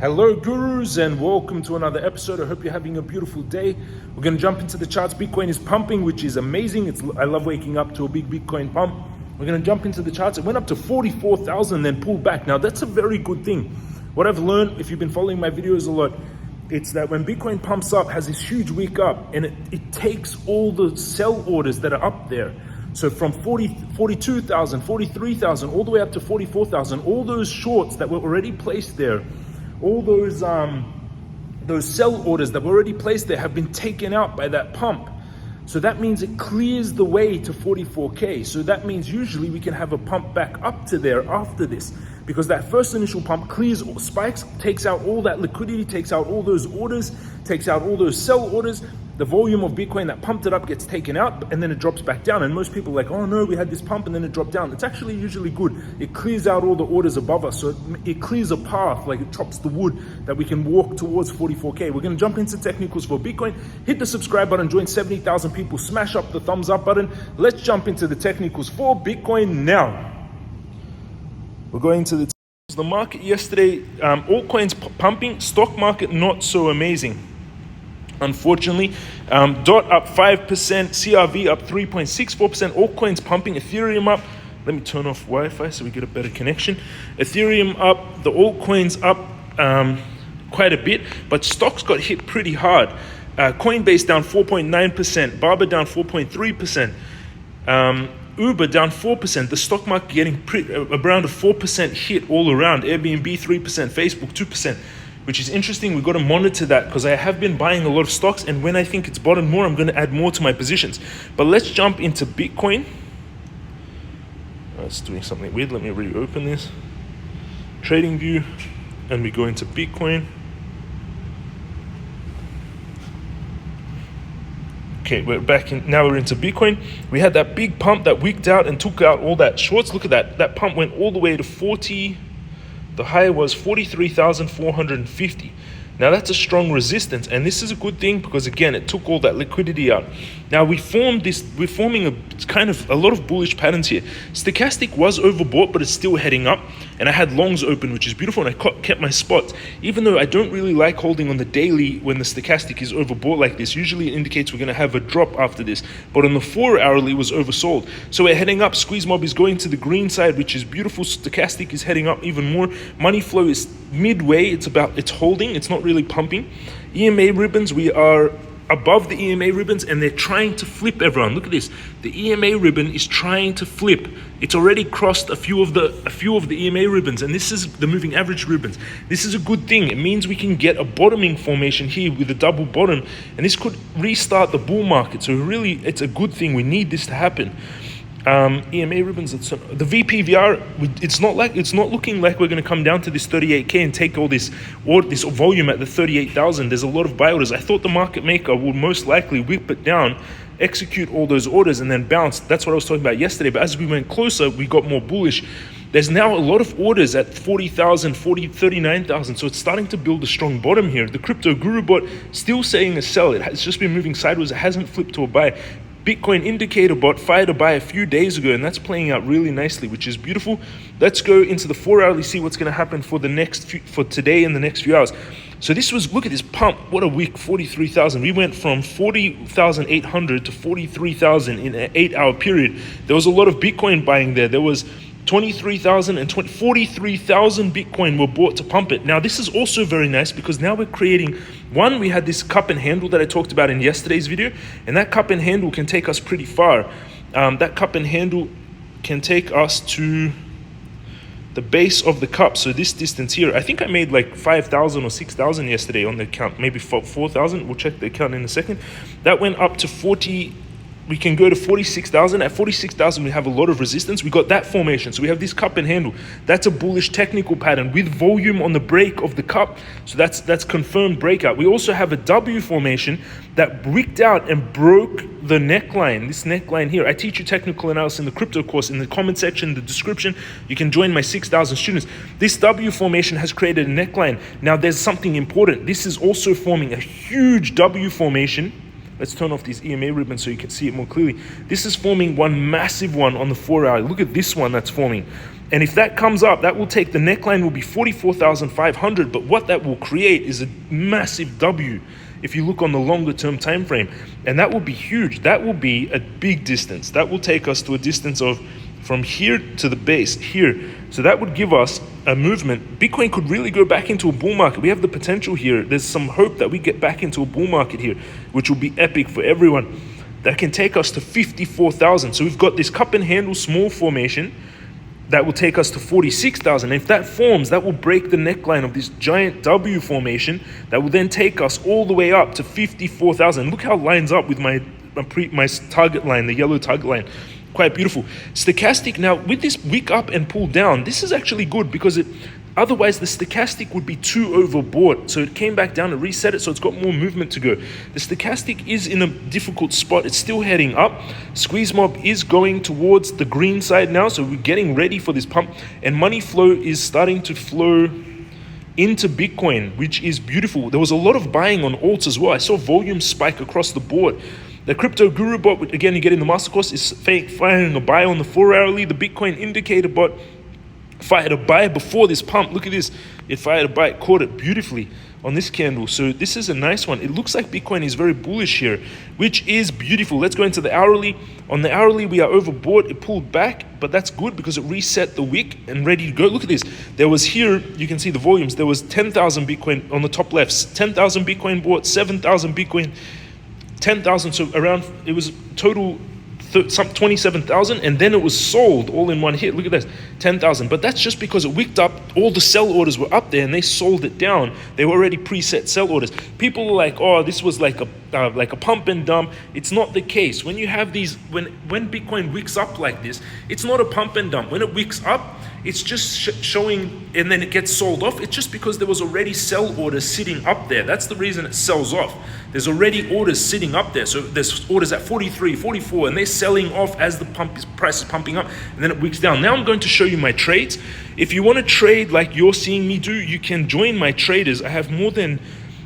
Hello gurus, and welcome to another episode. I hope you're having a beautiful day. We're going to jump into the charts. Bitcoin is pumping, which is amazing. I love waking up to a big Bitcoin pump. We're going to jump into the charts. It went up to 44,000 then pulled back. Now that's a very good thing. What I've learned, if you've been following my videos a lot, it's that when Bitcoin pumps up, has this huge wick up, and it takes all the sell orders that are up there. So from 42,000, 43,000, all the way up to 44,000, all those shorts that were already placed there, all those sell orders that were already placed there have been taken out by that pump. So that means it clears the way to 44K. So that means usually we can have a pump back up to there after this, because that first initial pump clears, spikes, takes out all that liquidity, takes out all those orders, takes out all those sell orders. The volume of Bitcoin that pumped it up gets taken out, and then it drops back down. And most people are like, oh no, we had this pump and then it dropped down. It's actually usually good. It clears out all the orders above us. So it clears a path, like it chops the wood that we can walk towards 44K. We're going to jump into technicals for Bitcoin. Hit the subscribe button, join 70,000 people, smash up the thumbs up button. Let's jump into the technicals for Bitcoin now. We're going to the market yesterday. Altcoins pumping, stock market not so amazing. Unfortunately, DOT up 5%, CRV up 3.64%, altcoins pumping, Ethereum up. Let me turn off Wi-Fi so we get a better connection. Ethereum up, the altcoins up quite a bit, but stocks got hit pretty hard. Coinbase down 4.9%, Baba down 4.3%, Uber down 4%. The stock market getting around a 4% hit all around. Airbnb 3%, Facebook 2%. Which is interesting. We've got to monitor that because I have been buying a lot of stocks, and when I think it's bottomed more, I'm going to add more to my positions. But let's jump into Bitcoin. It's doing something weird. Let me reopen this. Trading view, and we go into Bitcoin. Okay, we're back in. Now we're into Bitcoin. We had that big pump that wicked out and took out all that shorts. Look at that. That pump went all the way to 40. The high was 43,450. Now that's a strong resistance, and this is a good thing because again, it took all that liquidity out. Now we're forming a lot of bullish patterns here. Stochastic was overbought, but it's still heading up, and I had longs open, which is beautiful, and I kept my spots. Even though I don't really like holding on the daily when the stochastic is overbought like this, usually it indicates we're going to have a drop after this, but on the 4 hourly was oversold. So we're heading up. Squeeze mob is going to the green side, which is beautiful. Stochastic is heading up even more. Money flow is midway. It's holding. It's not really pumping. EMA ribbons, we are above the EMA ribbons, and they're trying to flip, everyone. Look at this. The EMA ribbon is trying to flip. It's already crossed a few of the EMA ribbons, and this is the moving average ribbons. This is a good thing. It means we can get a bottoming formation here with a double bottom, and this could restart the bull market. So really, it's a good thing. We need this to happen. EMA ribbons, the VPVR, it's not looking like we're going to come down to this 38K and take all this volume at the 38,000. There's a lot of buy orders. I thought the market maker would most likely whip it down, execute all those orders, and then bounce. That's what I was talking about yesterday. But as we went closer, we got more bullish. There's now a lot of orders at 40,000, 39,000. So it's starting to build a strong bottom here. The crypto guru bot still saying a sell. It's just been moving sideways. It hasn't flipped to a buy. Bitcoin indicator bot fired a buy a few days ago, and that's playing out really nicely, which is beautiful. Let's go into the 4 hourly, see what's going to happen for today and the next few hours. So this was, look at this pump. What a week, 43,000. We went from 40,800 to 43,000 in an 8 hour period. There was a lot of Bitcoin buying there. There was 23,000 and 43,000 Bitcoin were bought to pump it. Now this is also very nice because now we're creating, we had this cup and handle that I talked about in yesterday's video, and that cup and handle can take us pretty far. That cup and handle can take us to the base of the cup. So this distance here, I think I made like 5,000 or 6,000 yesterday on the account, maybe 4,000. We'll check the account in a second. That went up to 40. We can go to 46,000. At 46,000, we have a lot of resistance. We got that formation. So we have this cup and handle. That's a bullish technical pattern with volume on the break of the cup. So that's confirmed breakout. We also have a W formation that bricked out and broke the neckline, this neckline here. I teach you technical analysis in the crypto course. In the comment section, the description, you can join my 6,000 students. This W formation has created a neckline. Now there's something important. This is also forming a huge W formation Let's turn off these EMA ribbons so you can see it more clearly. This is forming one massive one on the 4 hour. Look at this one that's forming. And if that comes up, that will take, the neckline will be 44,500, but what that will create is a massive W if you look on the longer term time frame. And that will be huge. That will be a big distance. That will take us to a distance of from here to the base here. So that would give us a movement. Bitcoin could really go back into a bull market. We have the potential here. There's some hope that we get back into a bull market here, which will be epic for everyone. That can take us to 54,000. So we've got this cup and handle small formation that will take us to 46,000. If that forms, that will break the neckline of this giant W formation that will then take us all the way up to 54,000. Look how it lines up with my target line, the yellow target line. Quite beautiful. Stochastic, now with this wick up and pull down, this is actually good because otherwise the stochastic would be too overbought. So it came back down and reset it, so it's got more movement to go. The stochastic is in a difficult spot. It's still heading up. Squeeze mob is going towards the green side now, so we're getting ready for this pump. And money flow is starting to flow into Bitcoin, which is beautiful. There was a lot of buying on alts as well. I saw volume spike across the board. The crypto guru bot, which again you get in the master course, is firing a buy on the 4 hourly. The Bitcoin indicator bot fired a buy before this pump. Look at this. It fired a buy. It caught it beautifully on this candle. So this is a nice one. It looks like Bitcoin is very bullish here, which is beautiful. Let's go into the hourly. On the hourly, we are overbought. It pulled back, but that's good because it reset the wick and ready to go. Look at this. There was here, you can see the volumes. There was 10,000 Bitcoin on the top left. 10,000 Bitcoin bought, 7,000 Bitcoin, 10,000, so around, it was total 27,000, and then it was sold all in one hit. Look at this, 10,000. But that's just because it wicked up. All the sell orders were up there, and they sold it down. They were already preset sell orders. People are like, "Oh, this was like a pump and dump." It's not the case. When you have these, when Bitcoin wicks up like this, it's not a pump and dump. When it wicks up, it's just showing, and then it gets sold off. It's just because there was already sell orders sitting up there. That's the reason it sells off. There's already orders sitting up there. So there's orders at 43, 44, and they're selling off as the price is pumping up, and then it wicks down. Now I'm going to show you my trades. If you want to trade like you're seeing me do, you can join my traders. I have more than,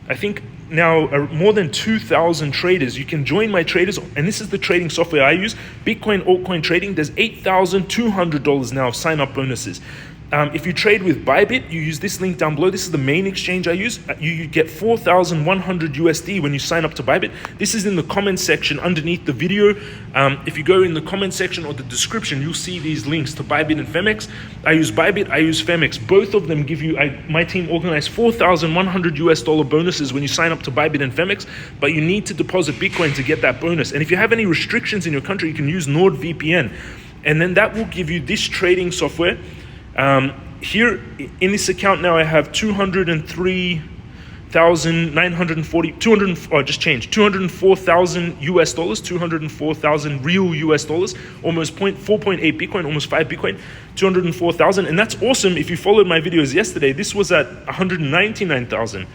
I think now more than 2,000 traders. You can join my traders, and this is the trading software I use, Bitcoin altcoin trading. There's $8,200 now of sign up bonuses. If you trade with Bybit, you use this link down below. This is the main exchange I use. You get 4,100 USD when you sign up to Bybit. This is in the comment section underneath the video. If you go in the comment section or the description, you'll see these links to Bybit and Femex. I use Bybit, I use Femex. Both of them give you, my team organized 4,100 US dollar bonuses when you sign up to Bybit and Femex, but you need to deposit Bitcoin to get that bonus. And if you have any restrictions in your country, you can use NordVPN. And then that will give you this trading software. Here in this account now I have 203,940, 204,000 US dollars, 204,000 real US dollars, almost 4.8 Bitcoin, almost 5 Bitcoin, 204,000. And that's awesome. If you followed my videos yesterday, this was at 199,000.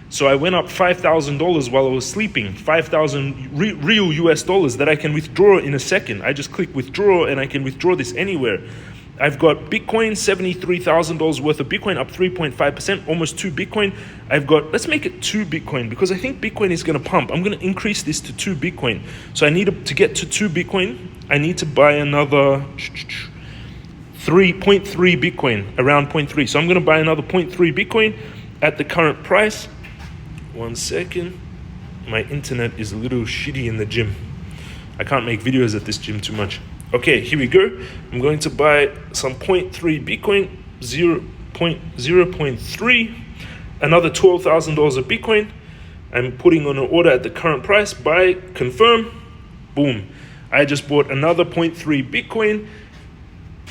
So I went up $5,000 while I was sleeping, 5,000 real US dollars that I can withdraw in a second. I just click withdraw and I can withdraw this anywhere. I've got Bitcoin, $73,000 worth of Bitcoin, up 3.5%, almost 2 Bitcoin. I've got, let's make it 2 Bitcoin because I think Bitcoin is going to pump. I'm going to increase this to 2 Bitcoin. So I need to get to 2 Bitcoin, I need to buy another 0.3 Bitcoin, around 0.3. So I'm going to buy another 0.3 Bitcoin at the current price. 1 second. My internet is a little shitty in the gym. I can't make videos at this gym too much. Okay, here we go. I'm going to buy some 0.3 Bitcoin, 0.3, another $12,000 of Bitcoin. I'm putting on an order at the current price, buy, confirm, boom. I just bought another 0.3 Bitcoin,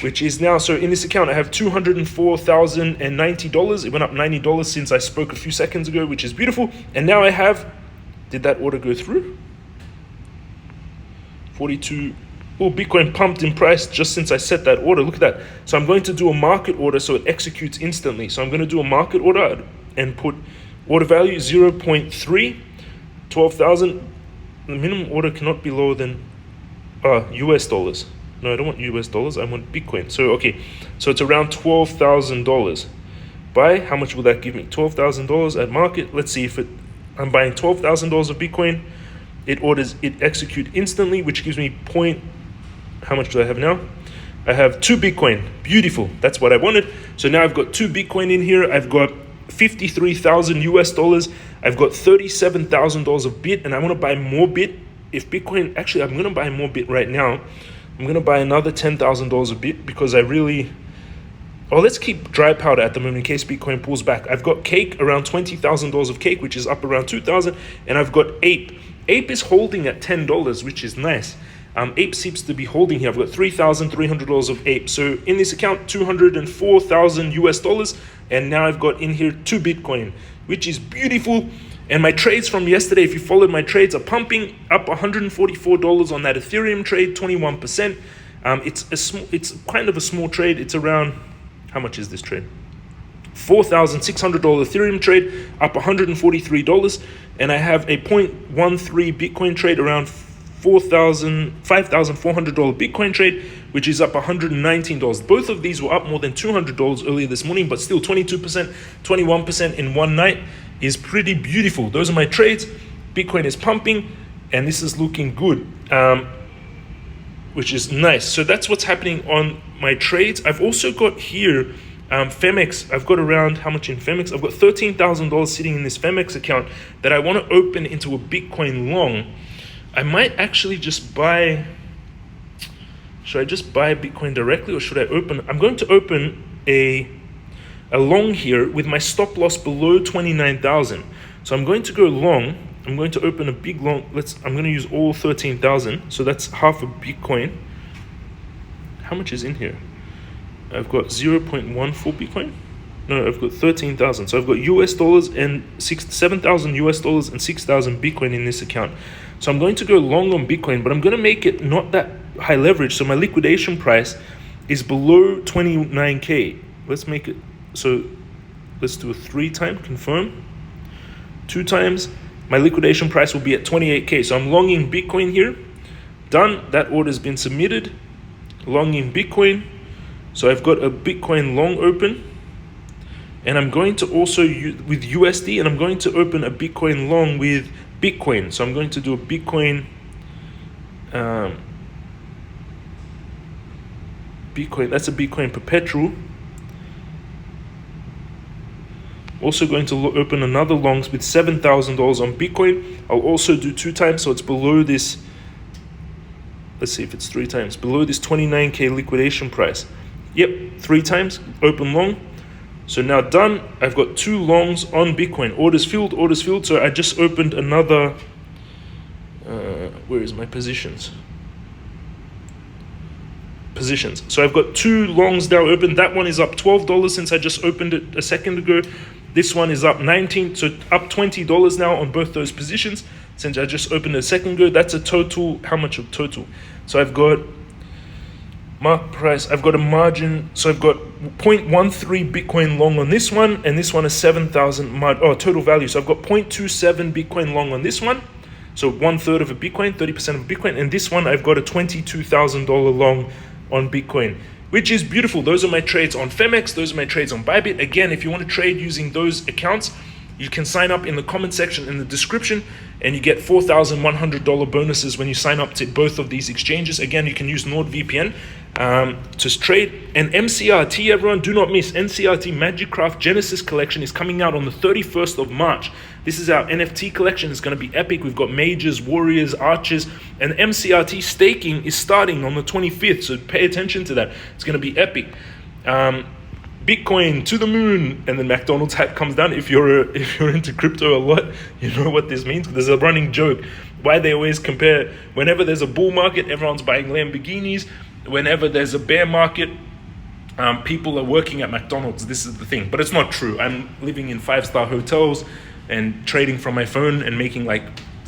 which is now, so in this account I have $204,090. It went up $90 since I spoke a few seconds ago, which is beautiful. And now I have, did that order go through? 42. Oh, Bitcoin pumped in price just since I set that order. Look at that. So I'm going to do a market order so it executes instantly. So I'm going to do a market order and put order value 0.3, 12,000. The minimum order cannot be lower than US dollars. No, I don't want US dollars. I want Bitcoin. So, okay. So it's around $12,000. Buy, how much will that give me? $12,000 at market. Let's see if I'm buying $12,000 of Bitcoin. it execute instantly, which gives me how much do I have now? I have 2 Bitcoin. Beautiful. That's what I wanted. So now I've got 2 Bitcoin in here. I've got 53,000 US dollars. I've got $37,000 of Bit, and I want to buy more Bit. If Bitcoin, actually, I'm going to buy more Bit right now. I'm going to buy another $10,000 of Bit because I really, let's keep dry powder at the moment in case Bitcoin pulls back. I've got Cake, around $20,000 of Cake, which is up around 2,000, and I've got Ape. Ape is holding at $10, which is nice. Ape seems to be holding here. I've got $3,300 of Ape. So in this account, 204,000 US dollars. And now I've got in here 2 Bitcoin, which is beautiful. And my trades from yesterday, if you followed my trades, are pumping up $144 on that Ethereum trade, 21%. It's kind of a small trade. It's around, how much is this trade? $4,600 Ethereum trade, up $143. And I have a 0.13 Bitcoin trade, around $5,400 Bitcoin trade, which is up $119. Both of these were up more than $200 earlier this morning, but still 22%, 21% in one night is pretty beautiful. Those are my trades. Bitcoin is pumping, and this is looking good, which is nice. So that's what's happening on my trades. I've also got here Femex. I've got around, how much in Femex? I've got $13,000 sitting in this Femex account that I want to open into a Bitcoin long. I might actually just buy, should I just buy Bitcoin directly, or should I open? I'm going to open a long here with my stop loss below 29,000. So I'm going to go long. I'm going to open a big long. I'm going to use all 13,000. So that's half a Bitcoin. How much is in here? I've got 0.14 Bitcoin. No, I've got 13,000. So I've got US dollars and 7,000 US dollars and 6,000 Bitcoin in this account. So I'm going to go long on Bitcoin, but I'm going to make it not that high leverage. So my liquidation price is below 29K. Let's make it, so let's do a 3 time, confirm. 2 times, my liquidation price will be at 28K. So I'm longing Bitcoin here. Done, that order's been submitted. Longing Bitcoin. So I've got a Bitcoin long open. And I'm going to also use with USD, and I'm going to open a Bitcoin long with Bitcoin. So I'm going to do a Bitcoin, that's a Bitcoin perpetual. Also going to open another longs with $7,000 on Bitcoin. I'll also do 2 times, so it's below this, let's see if it's 3 times, below this 29K liquidation price. Yep, 3 times, open long. So now done, I've got 2 longs on Bitcoin. Orders filled. So I just opened another, where is my positions? So I've got 2 longs now open. That one is up $12 since I just opened it a second ago. This one is up 19, so up $20 now on both those positions since I just opened it a second ago. That's a total, how much of total? So I've got mark price, I've got a margin, so I've got 0.13 Bitcoin long on this one, and this one is 7,000 total value. So I've got 0.27 Bitcoin long on this one, so 1/3 of a Bitcoin, 30% of a Bitcoin, and this one I've got a $22,000 long on Bitcoin, which is beautiful. Those are my trades on Femex, those are my trades on Bybit. Again, if you want to trade using those accounts, you can sign up in the comment section in the description, and you get $4,100 bonuses when you sign up to both of these exchanges. Again, you can use NordVPN to trade. And MCRT, everyone, do not miss. NCRT Magicraft Genesis collection is coming out on the 31st of March. This is our NFT collection. It's going to be epic. We've got mages, warriors, archers, and MCRT staking is starting on the 25th. So pay attention to that. It's going to be epic. Bitcoin to the moon, and then McDonald's hat comes down. If you're into crypto a lot, you know what this means. There's a running joke why they always compare, whenever there's a bull market, everyone's buying Lamborghinis. Whenever there's a bear market, people are working at McDonald's. This is the thing, but it's not true. I'm living in 5-star hotels and trading from my phone and making like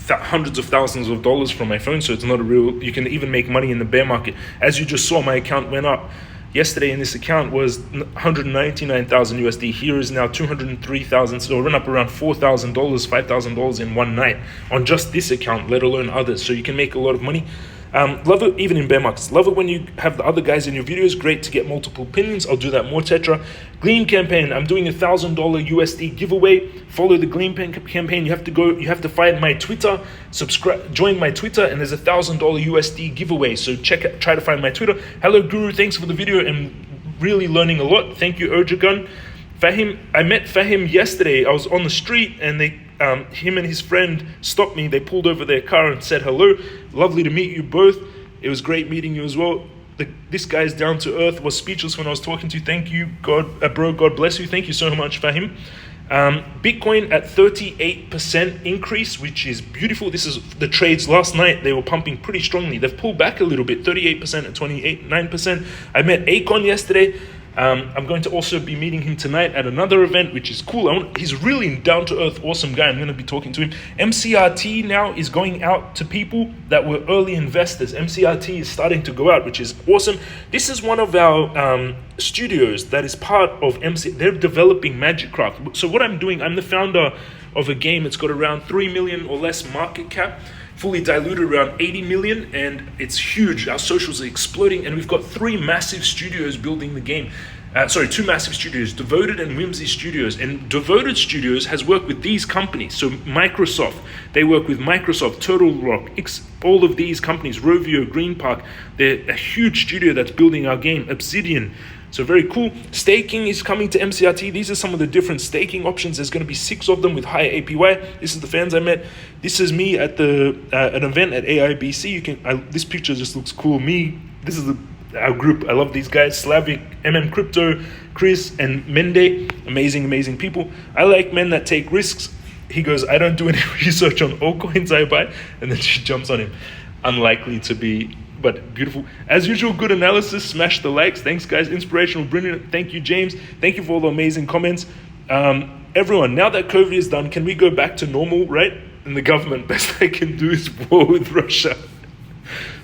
hundreds of thousands of dollars from my phone. So it's not a real, you can even make money in the bear market. As you just saw, my account went up. Yesterday in this account was 199,000 USD. Here is now 203,000. So it went up around $4,000, $5,000 in one night on just this account, let alone others. So you can make a lot of money. Love it even in bear markets. Love it when you have the other guys in your videos. Great to get multiple opinions. I'll do that more, Tetra. Gleam campaign. I'm doing $1,000 USD giveaway. Follow the Gleam campaign. You have to find my Twitter, subscribe, join my Twitter, and there's $1,000 USD giveaway. So try to find my Twitter. Hello Guru, thanks for the video and really learning a lot. Thank you, Urjagun. Fahim, I met Fahim yesterday. I was on the street and him and his friend stopped me. They pulled over their car and said hello. Lovely to meet you both. It was great meeting you as well. This guy's down to earth, was speechless when I was talking to you. Thank you, bro, God bless you. Thank you so much, Fahim. Bitcoin at 38% increase, which is beautiful. This is the trades last night. They were pumping pretty strongly. They've pulled back a little bit, 38% at 9%. I met ALTCOIN yesterday. I'm going to also be meeting him tonight at another event, which is cool. He's really down-to-earth, awesome guy. I'm going to be talking to him. MCRT now is going out to people that were early investors. MCRT is starting to go out, which is awesome. This is one of our studios that is part of MC. They're developing Magicraft. So what I'm doing, I'm the founder of a game. It's got around 3 million or less market cap. Fully diluted around 80 million, and it's huge. Our socials are exploding, and we've got 3 massive studios building the game. 2 massive studios, Devoted and Whimsy Studios. And Devoted Studios has worked with these companies. So Microsoft, they work with Microsoft, Turtle Rock, all of these companies, Rovio, Green Park. They're a huge studio that's building our game, Obsidian. So very cool. Staking is coming to MCRT. These are some of the different staking options. There's going to be 6 of them with high APY. This is the fans I met. This is me at an event at AIBC. This picture just looks cool. This is our group. I love these guys. Slavic, Crypto, Chris, and Mende. Amazing people. I like men that take risks. He goes, I don't do any research on all coins I buy. And then she jumps on him. Unlikely to be, but beautiful. As usual, good analysis. Smash the likes. Thanks, guys. Inspirational, brilliant. Thank you, James. Thank you for all the amazing comments. Everyone, now that COVID is done, can we go back to normal, right? And the government, best I can do is war with Russia.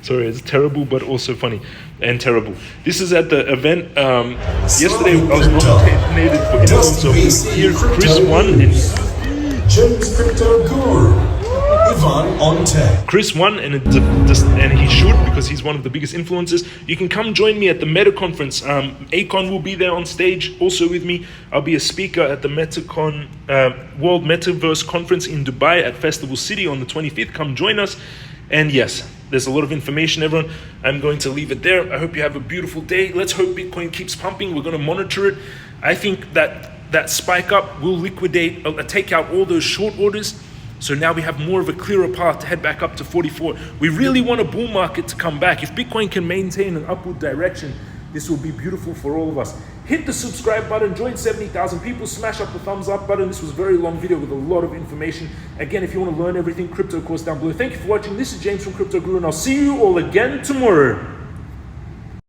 Sorry, it's terrible, but also funny and terrible. This is at the event. Yesterday, I was nominated for influence of the year. Chris won, and James Crypto Guru. Ivan on tech. Chris won, and he should, because he's one of the biggest influencers. You can come join me at the Meta conference. ALTCOIN will be there on stage also with me. I'll be a speaker at the MetaCon World Metaverse Conference in Dubai at Festival City on the 25th. Come join us. And yes, there's a lot of information, everyone. I'm going to leave it there. I hope you have a beautiful day. Let's hope Bitcoin keeps pumping. We're going to monitor it. I think that spike up will liquidate, take out all those short orders. So now we have more of a clearer path to head back up to 44. We really want a bull market to come back. If Bitcoin can maintain an upward direction, this will be beautiful for all of us. Hit the subscribe button, join 70,000 people, smash up the thumbs up button. This was a very long video with a lot of information. Again, if you want to learn everything, crypto course down below. Thank you for watching. This is James from Crypto Guru, and I'll see you all again tomorrow.